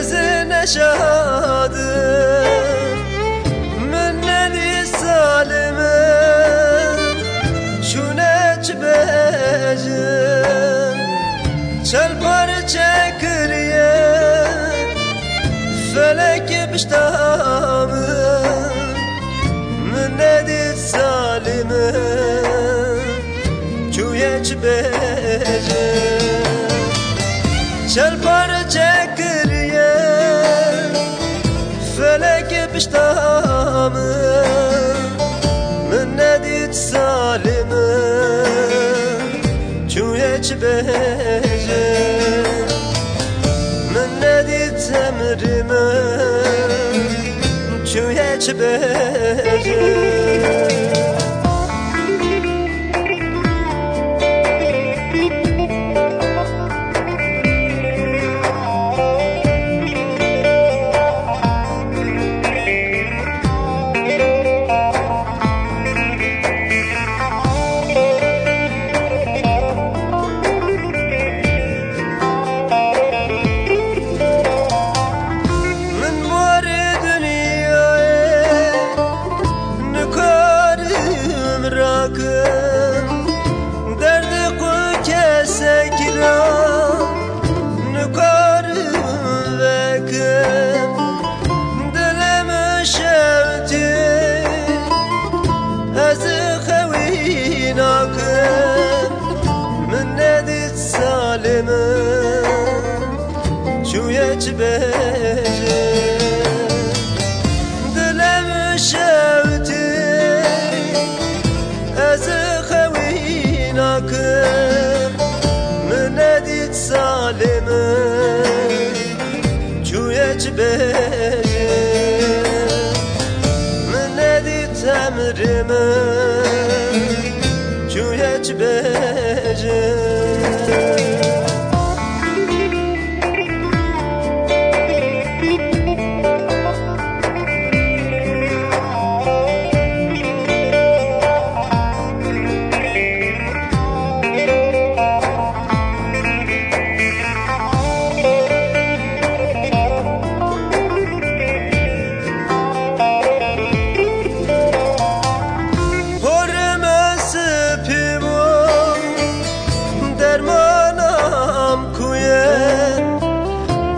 ازن شهاده من ندی سالمه شونه چه بهجم چل پارچه کریه فلک بشتامه من ندی سالمه چویه چه بهجم چل پارچه کریه فلک بشتامه من ندید سالمه چویه چه بهجه من ندید تمرمه چویه چه بهجه درد قو کسک را نکارم وکم دلم شوتی از خوی ناکم من ندید سالمه چویه چه بهجه دلم شوتی از خوی ناکم من ندید سالمه چویه چه بهجه من ندید تمرمه چویه چه بهجه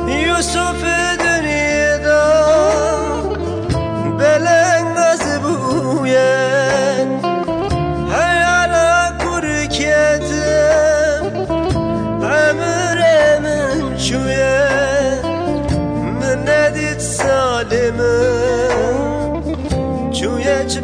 یوسف دنیادا بلنگ از بوین حیالا کرکتم عمر من شویه من ندید سالمه چویه چه